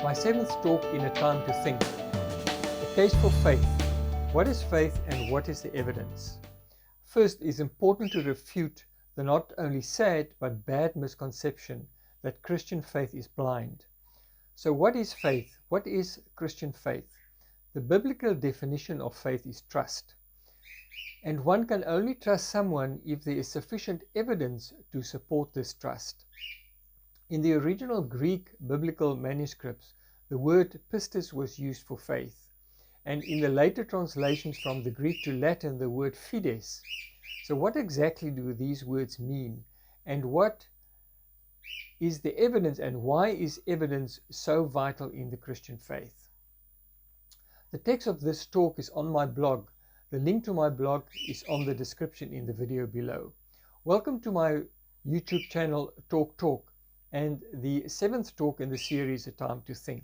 My seventh talk in A Time to Think. The case for faith. What is faith and what is the evidence? First, it is important to refute the not only sad but bad misconception that Christian faith is blind. So what is faith? What is Christian faith? The biblical definition of faith is trust. And one can only trust someone if there is sufficient evidence to support this trust. In the original Greek biblical manuscripts, the word pistis was used for faith, and in the later translations from the Greek to Latin, the word fides. So what exactly do these words mean, and what is the evidence, and why is evidence so vital in the Christian faith? The text of this talk is on my blog. The link to my blog is on the description in the video below. Welcome to my YouTube channel Talk, and the seventh talk in the series, A Time to Think.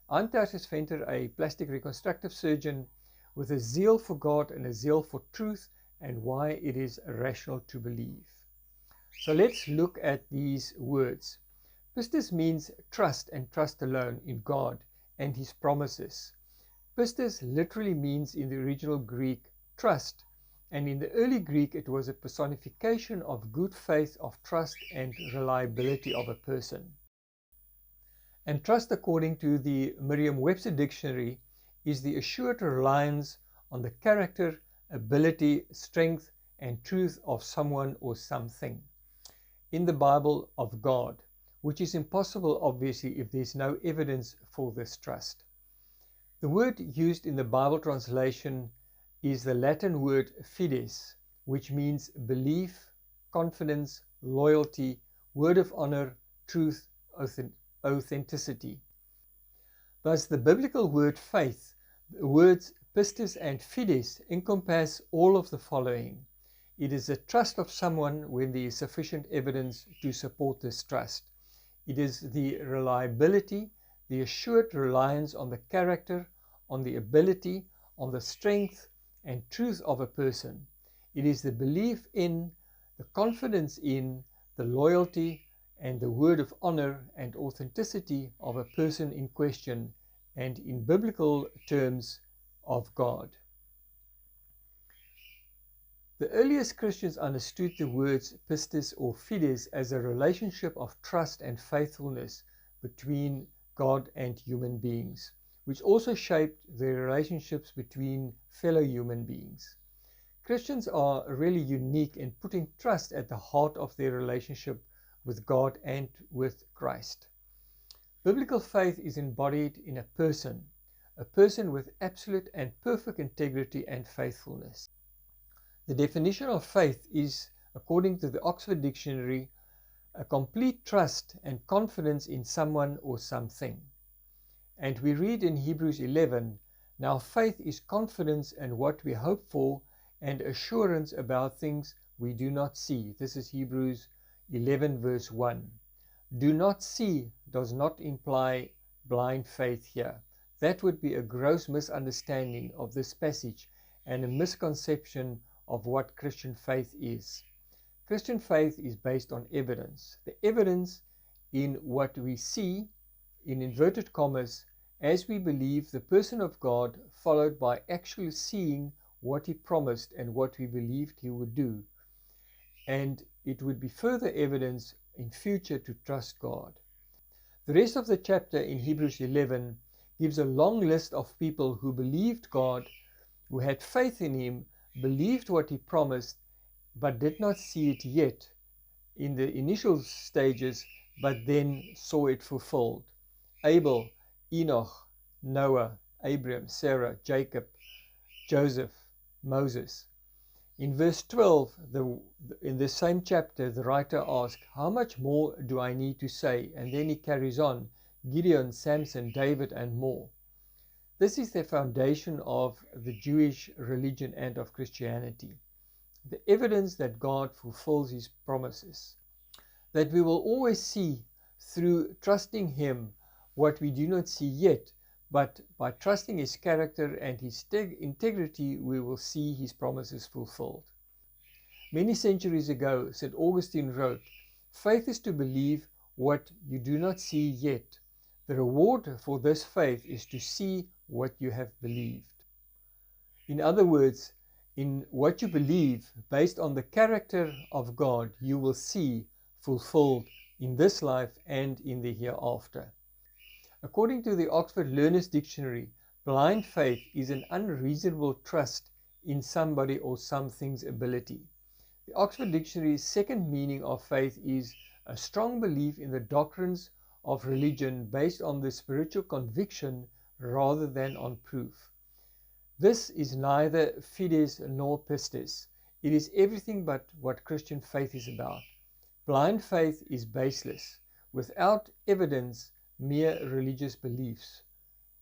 I'm Testable Venter, a plastic reconstructive surgeon with a zeal for God and a zeal for truth and why it is rational to believe. So let's look at these words. Pistis means trust and trust alone in God and His promises. Pistis literally means in the original Greek trust, and in the early Greek it was a personification of good faith, of trust and reliability of a person. And trust, according to the Merriam-Webster dictionary, is the assured reliance on the character, ability, strength and truth of someone or something. In the Bible, of God, which is impossible obviously if there's no evidence for this trust. The word used in the Bible translation is the Latin word fides, which means belief, confidence, loyalty, word of honor, truth, authenticity. Thus, the biblical word faith, the words pistis and fides encompass all of the following. It is the trust of someone when there is sufficient evidence to support this trust. It is the reliability, the assured reliance on the character, on the ability, on the strength and truth of a person. It is the belief in, the confidence in, the loyalty and the word of honor and authenticity of a person in question, and in biblical terms, of God. The earliest Christians understood the words pistis or fides as a relationship of trust and faithfulness between God and human beings, which also shaped the relationships between fellow human beings. Christians are really unique in putting trust at the heart of their relationship with God and with Christ. Biblical faith is embodied in a person with absolute and perfect integrity and faithfulness. The definition of faith is, according to the Oxford Dictionary, a complete trust and confidence in someone or something. And we read in Hebrews 11, now faith is confidence in what we hope for and assurance about things we do not see. This is Hebrews 11 verse 1. Do not see does not imply blind faith here. That would be a gross misunderstanding of this passage and a misconception of what Christian faith is. Christian faith is based on evidence. The evidence in what we see, in inverted commas, as we believe the person of God, followed by actually seeing what He promised and what we believed He would do. And it would be further evidence in future to trust God. The rest of the chapter in Hebrews 11 gives a long list of people who believed God, who had faith in Him, believed what He promised, but did not see it yet in the initial stages, but then saw it fulfilled. Abel, Enoch, Noah, Abraham, Sarah, Jacob, Joseph, Moses. In verse 12, in the same chapter, the writer asks, how much more do I need to say? And then he carries on, Gideon, Samson, David, and more. This is the foundation of the Jewish religion and of Christianity. The evidence that God fulfills His promises. That we will always see through trusting Him what we do not see yet, but by trusting His character and His integrity, we will see His promises fulfilled. Many centuries ago, St. Augustine wrote, faith is to believe what you do not see yet, The reward for this faith is to see what you have believed. In other words, in what you believe based on the character of God, you will see fulfilled in this life and in the hereafter. According to the Oxford Learner's Dictionary, blind faith is an unreasonable trust in somebody or something's ability. The Oxford Dictionary's second meaning of faith is a strong belief in the doctrines of religion based on the spiritual conviction rather than on proof. This is neither fides nor pistis. It is everything but what Christian faith is about. Blind faith is baseless, without evidence, mere religious beliefs.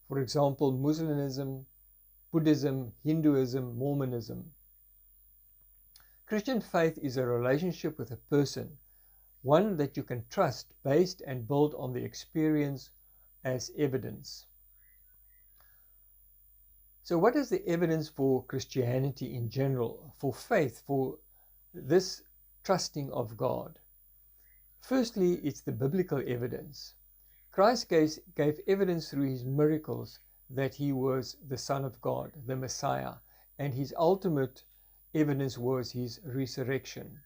For example, Muslimism, Buddhism, Hinduism, Mormonism. Christian faith is a relationship with a person, one that you can trust based and built on the experience as evidence. So what is the evidence for Christianity in general, for faith, for this trusting of God? Firstly, it's the biblical evidence. Christ gave evidence through his miracles that he was the Son of God, the Messiah, and his ultimate evidence was his resurrection.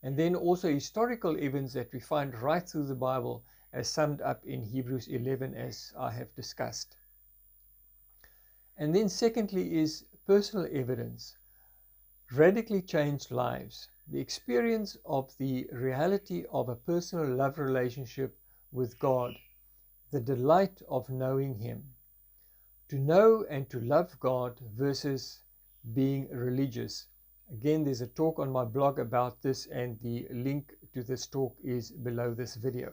And then also historical evidence that we find right through the Bible as summed up in Hebrews 11, as I have discussed. And then secondly is personal evidence, radically changed lives, the experience of the reality of a personal love relationship with God, the delight of knowing him. To know and to love God versus being religious. Again, there's a talk on my blog about this, and the link to this talk is below this video.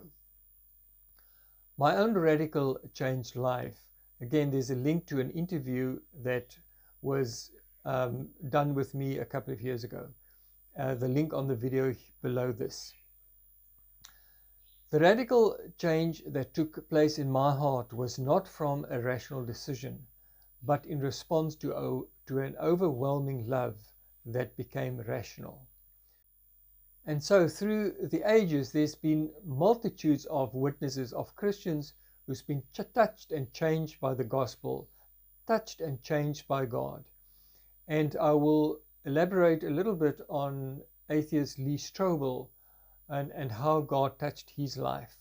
My own radical changed life. Again, there's a link to an interview that was done with me a couple of years ago. The link on the video below this. The radical change that took place in my heart was not from a rational decision, but in response to an overwhelming love that became rational. And so through the ages, there's been multitudes of witnesses of Christians who's been touched and changed by the gospel, touched and changed by God. And I will elaborate a little bit on atheist Lee Strobel and how God touched his life.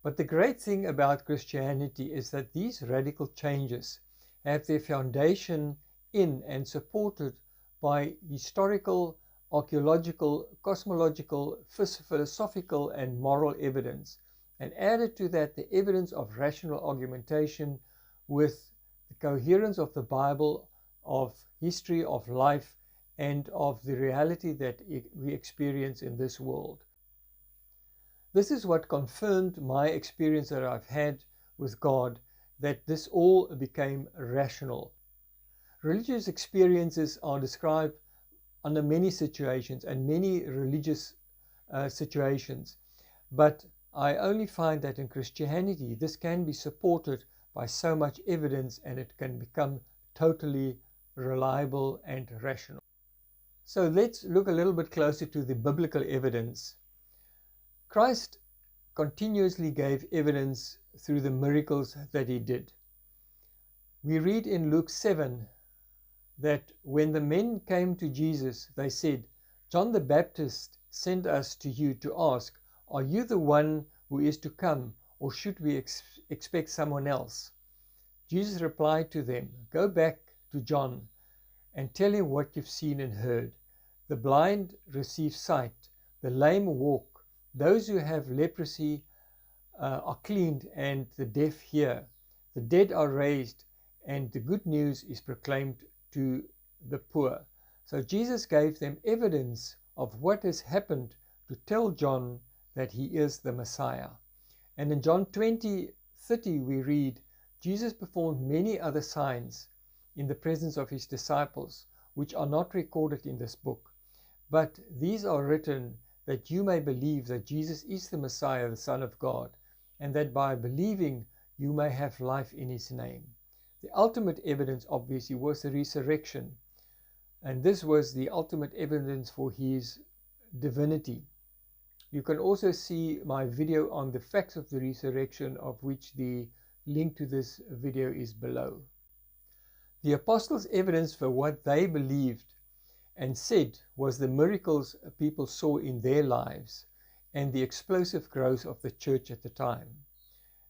But the great thing about Christianity is that these radical changes have their foundation in and supported by historical, archaeological, cosmological, philosophical, and moral evidence, and added to that the evidence of rational argumentation with the coherence of the Bible, of history, of life, and of the reality that we experience in this world. This is what confirmed my experience that I've had with God, that this all became rational. Religious experiences are described under many situations and many religious situations, but I only find that in Christianity this can be supported by so much evidence, and it can become totally reliable and rational. So let's look a little bit closer to the biblical evidence. Christ continuously gave evidence through the miracles that he did. We read in Luke 7 that when the men came to Jesus, they said, "John the Baptist sent us to you to ask, are you the one who is to come, or should we expect someone else?" Jesus replied to them, "Go back to John and tell him what you've seen and heard. The blind receive sight, the lame walk, those who have leprosy are cleaned, and the deaf hear. The dead are raised, and the good news is proclaimed to the poor." So Jesus gave them evidence of what has happened to tell John that he is the Messiah. And in John 20:30 we read, Jesus performed many other signs in the presence of his disciples, which are not recorded in this book. But these are written that you may believe that Jesus is the Messiah, the Son of God, and that by believing you may have life in his name. The ultimate evidence, obviously, was the resurrection. And this was the ultimate evidence for his divinity. You can also see my video on the facts of the resurrection, of which the link to this video is below. The apostles' evidence for what they believed and said was the miracles people saw in their lives and the explosive growth of the church at the time.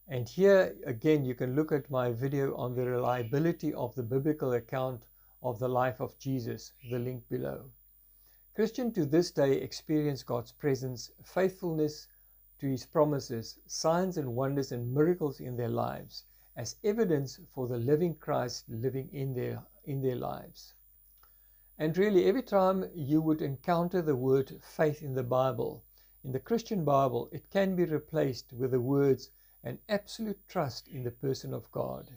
And here again you can look at my video on the reliability of the biblical account of the life of Jesus, the link below. Christians to this day experience God's presence, faithfulness to His promises, signs and wonders and miracles in their lives as evidence for the living Christ living in their lives. And really, every time you would encounter the word faith in the Bible, in the Christian Bible, it can be replaced with the words an absolute trust in the person of God.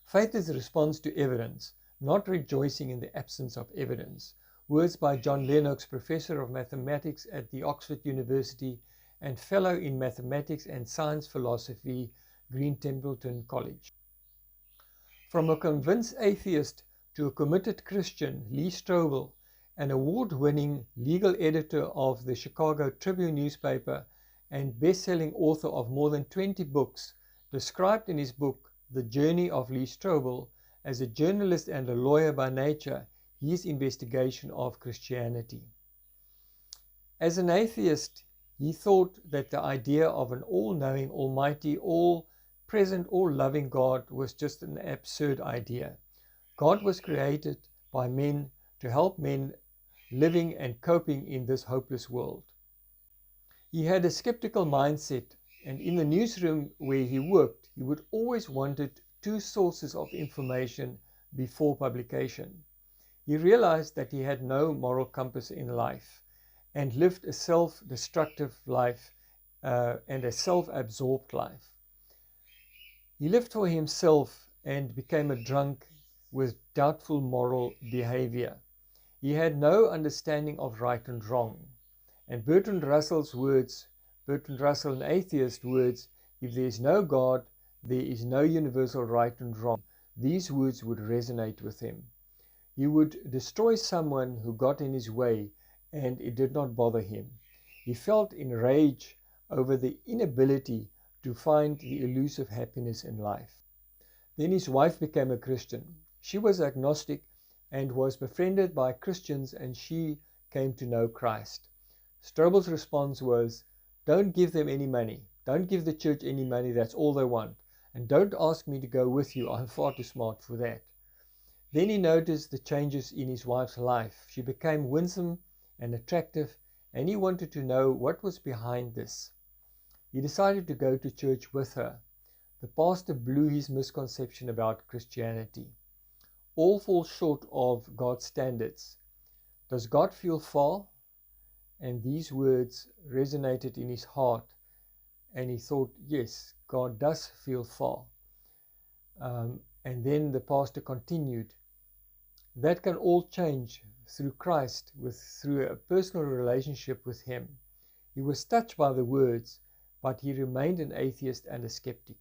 Faith is a response to evidence, not rejoicing in the absence of evidence. Words by John Lennox, professor of mathematics at the Oxford University and fellow in mathematics and science philosophy, Green Templeton College. From a convinced atheist to a committed Christian, Lee Strobel, an award-winning legal editor of the Chicago Tribune newspaper and best-selling author of more than 20 books, described in his book, The Journey of Lee Strobel, as a journalist and a lawyer by nature, his investigation of Christianity. As an atheist, he thought that the idea of an all-knowing, almighty, all-present, all-loving God was just an absurd idea. God was created by men to help men living and coping in this hopeless world. He had a skeptical mindset, and in the newsroom where he worked, he would always wanted two sources of information before publication. He realized that he had no moral compass in life and lived a self-destructive life and a self-absorbed life. He lived for himself and became a drunk with doubtful moral behavior. He had no understanding of right and wrong. And Bertrand Russell, an atheist, words, if there is no God, there is no universal right and wrong. These words would resonate with him. He would destroy someone who got in his way, and it did not bother him. He felt enraged over the inability to find the elusive happiness in life. Then his wife became a Christian. She was agnostic and was befriended by Christians, and she came to know Christ. Strobel's response was, don't give them any money. Don't give the church any money. That's all they want. And don't ask me to go with you. I'm far too smart for that. Then he noticed the changes in his wife's life. She became winsome and attractive, and he wanted to know what was behind this. He decided to go to church with her. The pastor blew his misconception about Christianity. All fall short of God's standards. Does God feel far? And these words resonated in his heart, and he thought, yes, God does feel far. And then the pastor continued, that can all change through Christ, through a personal relationship with Him. He was touched by the words, but he remained an atheist and a skeptic.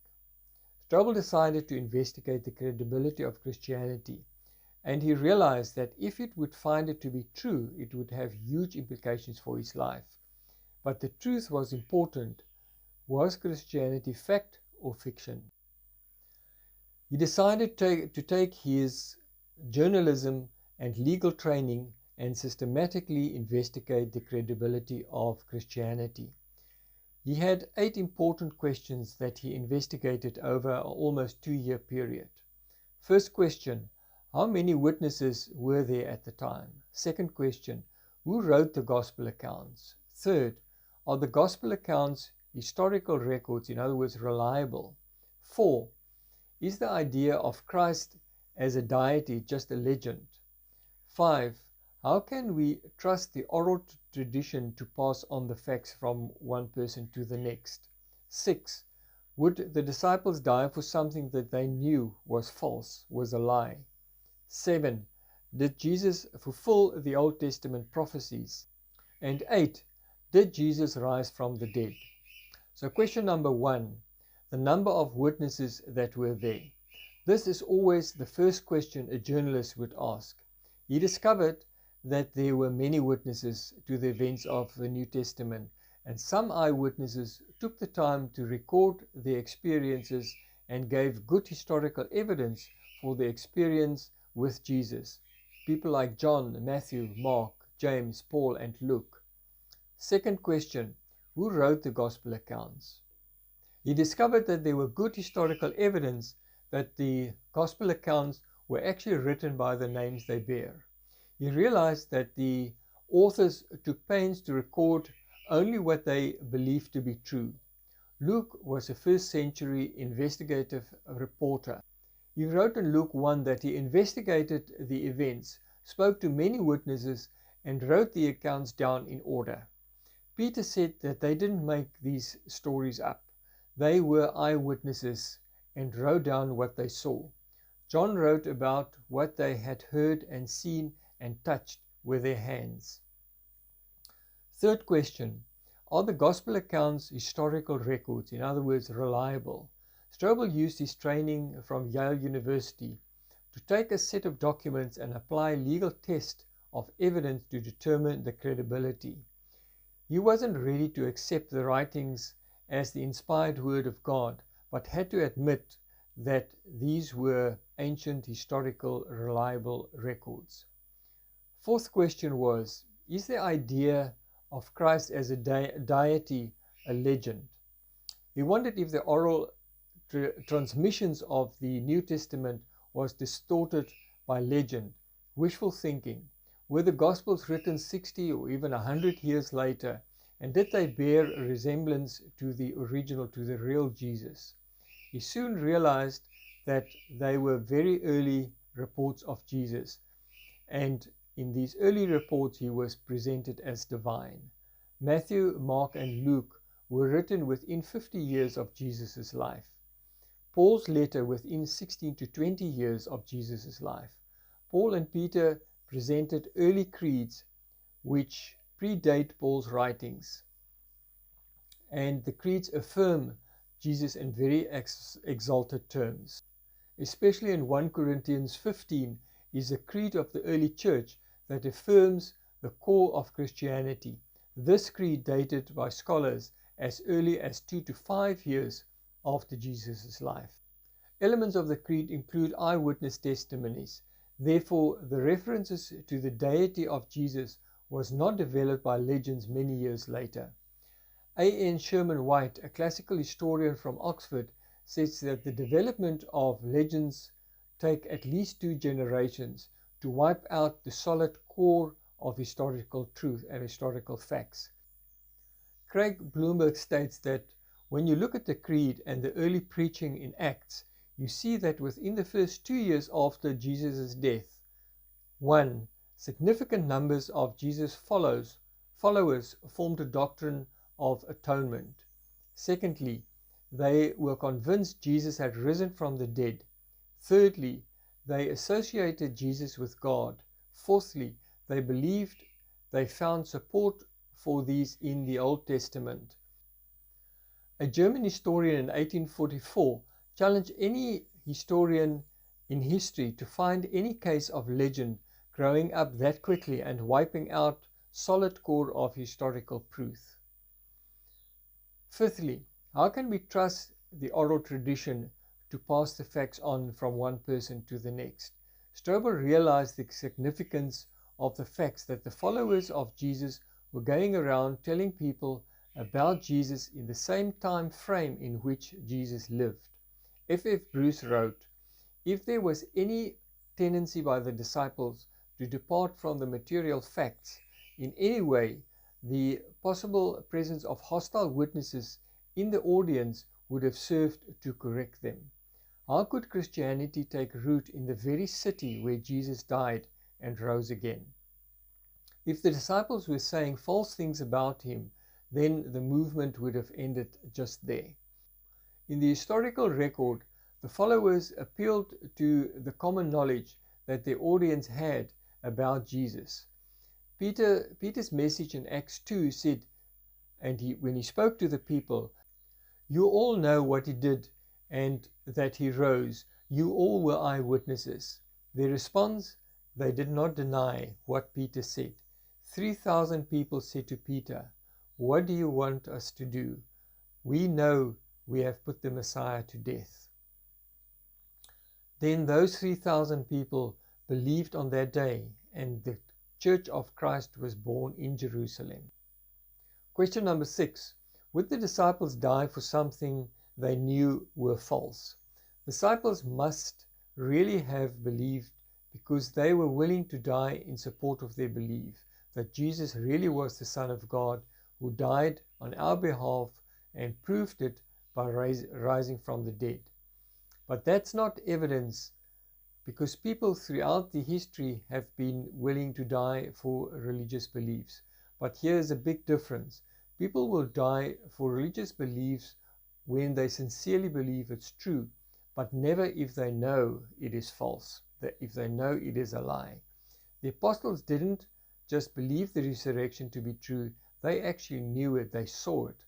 Strobel decided to investigate the credibility of Christianity, and he realized that if it would find it to be true, it would have huge implications for his life. But the truth was important. Was Christianity fact or fiction? He decided to take his journalism and legal training and systematically investigate the credibility of Christianity. He had 8 important questions that he investigated over an almost 2-year period. First question, how many witnesses were there at the time? Second question, who wrote the gospel accounts? Third, are the gospel accounts historical records, in other words, reliable? 4, is the idea of Christ as a deity just a legend? 5, how can we trust the oral tradition to pass on the facts from one person to the next? 6, would the disciples die for something that they knew was false, was a lie? 7, did Jesus fulfill the Old Testament prophecies? And 8, did Jesus rise from the dead? So question number 1, the number of witnesses that were there. This is always the first question a journalist would ask. He discovered that there were many witnesses to the events of the New Testament, and some eyewitnesses took the time to record their experiences and gave good historical evidence for their experience with Jesus. People like John, Matthew, Mark, James, Paul, and Luke. Second question, who wrote the gospel accounts? He discovered that there were good historical evidence that the gospel accounts were actually written by the names they bear. He realized that the authors took pains to record only what they believed to be true. Luke was a first century investigative reporter. He wrote in Luke 1 that he investigated the events, spoke to many witnesses, and wrote the accounts down in order. Peter said that they didn't make these stories up. They were eyewitnesses and wrote down what they saw. John wrote about what they had heard and seen and touched with their hands. Third question, are the gospel accounts historical records, in other words, reliable? Strobel used his training from Yale University to take a set of documents and apply legal tests of evidence to determine the credibility. He wasn't ready to accept the writings as the inspired word of God, but had to admit that these were ancient, historical, reliable records. Fourth question was, is the idea of Christ as a deity a legend? He wondered if the oral transmissions of the New Testament was distorted by legend, wishful thinking. Were the Gospels written 60 or even 100 years later, and did they bear a resemblance to the original, to the real Jesus? He soon realized that they were very early reports of Jesus, and in these early reports he was presented as divine. Matthew, Mark, and Luke were written within 50 years of Jesus' life. Paul's letter within 16 to 20 years of Jesus' life. Paul and Peter presented early creeds which predate Paul's writings, and the creeds affirm Jesus in very exalted terms. Especially in 1 Corinthians 15 is a creed of the early church that affirms the core of Christianity. This creed dated by scholars as early as 2 to 5 years after Jesus' life. Elements of the creed include eyewitness testimonies. Therefore, the references to the deity of Jesus was not developed by legends many years later. A.N. Sherman White, a classical historian from Oxford, says that the development of legends take at least 2 generations to wipe out the solid core of historical truth and historical facts. Craig Bloomberg states that when you look at the creed and the early preaching in Acts, you see that within the first 2 years after Jesus' death, 1. Significant numbers of Jesus' followers formed a doctrine of atonement. Secondly, they were convinced Jesus had risen from the dead. Thirdly, they associated Jesus with God. Fourthly, they believed they found support for these in the Old Testament. A German historian in 1844 challenged any historian in history to find any case of legend growing up that quickly and wiping out solid core of historical truth. Fifthly, how can we trust the oral tradition to pass the facts on from one person to the next? Strobel realized the significance of the facts that the followers of Jesus were going around telling people about Jesus in the same time frame in which Jesus lived. F.F. Bruce wrote, if there was any tendency by the disciples to depart from the material facts in any way, the possible presence of hostile witnesses in the audience would have served to correct them. How could Christianity take root in the very city where Jesus died and rose again? If the disciples were saying false things about him, then the movement would have ended just there. In the historical record, the followers appealed to the common knowledge that their audience had about Jesus. Peter's message in Acts 2 said, when he spoke to the people, you all know what he did and that he rose. You all were eyewitnesses. Their response, they did not deny what Peter said. 3,000 people said to Peter, "What do you want us to do? We know we have put the Messiah to death." Then those 3,000 people believed on that day, and the Church of Christ was born in Jerusalem. Question number 6. Would the disciples die for something they knew were false? Disciples must really have believed, because they were willing to die in support of their belief that Jesus really was the Son of God who died on our behalf and proved it by rising from the dead. But that's not evidence, because people throughout the history have been willing to die for religious beliefs. But here's a big difference. People will die for religious beliefs when they sincerely believe it's true, but never if they know it is false, if they know it is a lie. The apostles didn't just believe the resurrection to be true, they actually knew it, they saw it.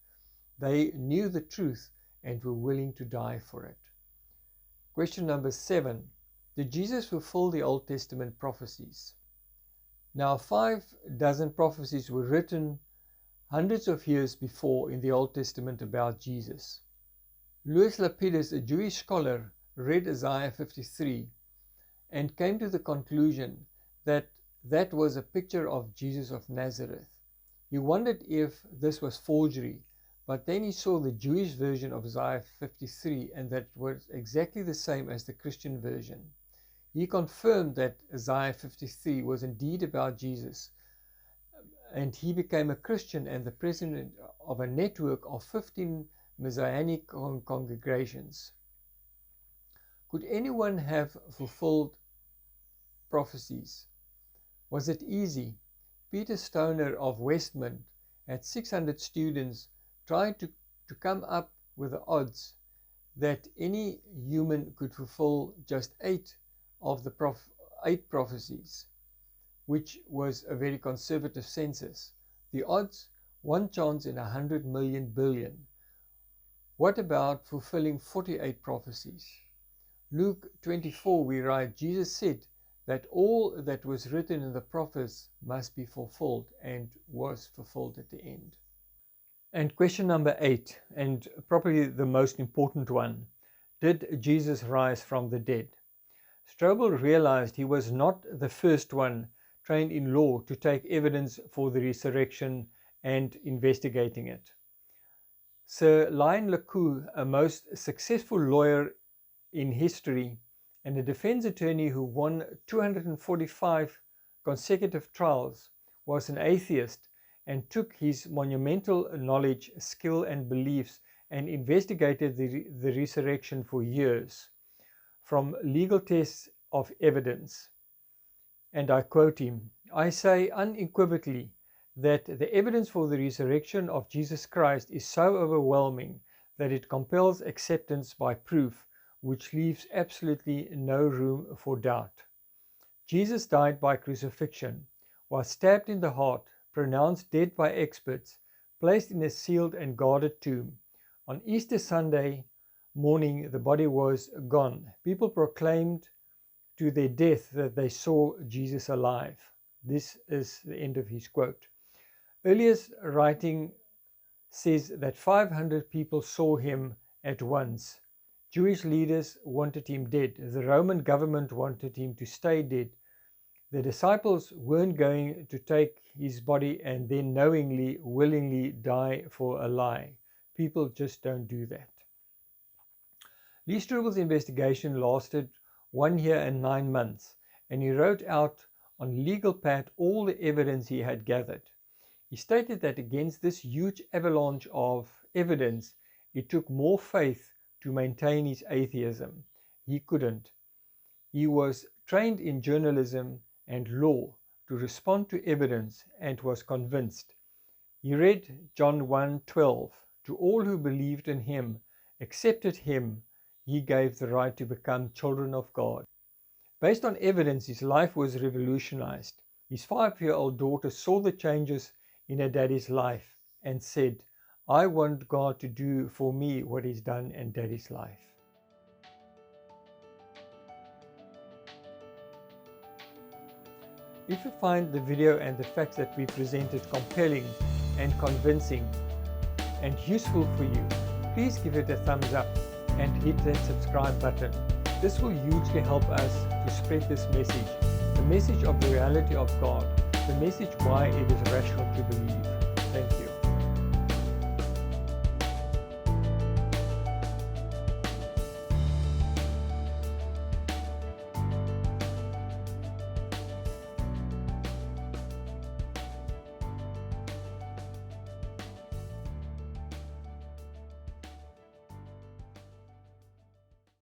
They knew the truth and were willing to die for it. Question number 7. Did Jesus fulfill the Old Testament prophecies? Now, 6 prophecies were written hundreds of years before in the Old Testament about Jesus. Louis Lapidus, a Jewish scholar, read Isaiah 53 and came to the conclusion that that was a picture of Jesus of Nazareth. He wondered if this was forgery, but then he saw the Jewish version of Isaiah 53 and that was exactly the same as the Christian version. He confirmed that Isaiah 53 was indeed about Jesus, and he became a Christian and the president of a network of 15 Messianic congregations. Could anyone have fulfilled prophecies? Was it easy? Peter Stoner of Westmont had 600 students trying to come up with the odds that any human could fulfill just 8 of the 8 prophecies, which was a very conservative census. The odds, 1 chance in 100 million billion. What about fulfilling 48 prophecies? Luke 24 we write, Jesus said that all that was written in the prophets must be fulfilled, and was fulfilled at the end. And question number 8, and probably the most important one. Did Jesus rise from the dead? Strobel realized he was not the first one trained in law to take evidence for the resurrection and investigating it. Sir Lyon LeCoux, a most successful lawyer in history and a defense attorney who won 245 consecutive trials, was an atheist and took his monumental knowledge, skill and beliefs and investigated the resurrection for years, from legal tests of evidence. And I quote him, "I say unequivocally that the evidence for the resurrection of Jesus Christ is so overwhelming that it compels acceptance by proof, which leaves absolutely no room for doubt. Jesus died by crucifixion, was stabbed in the heart, pronounced dead by experts, placed in a sealed and guarded tomb. On Easter Sunday morning, the body was gone. People proclaimed to their death that they saw Jesus alive." This is the end of his quote. Earliest writing says that 500 people saw him at once. Jewish leaders wanted him dead. The Roman government wanted him to stay dead. The disciples weren't going to take his body and then knowingly, willingly die for a lie. People just don't do that. Lee Strobel's investigation lasted 1 year and 9 months, and he wrote out on legal pad all the evidence he had gathered. He stated that against this huge avalanche of evidence, it took more faith to maintain his atheism. He couldn't. He was trained in journalism and law to respond to evidence and was convinced. He read John 1:12, "To all who believed in him, accepted him, he gave the right to become children of God." Based on evidence, his life was revolutionized. His 5-year-old daughter saw the changes in her daddy's life and said, "I want God to do for me what he's done in daddy's life." If you find the video and the facts that we presented compelling, and convincing and useful for you, please give it a thumbs up and hit that subscribe button. This will hugely help us to spread this message, the message of the reality of God, the message why it is rational to believe.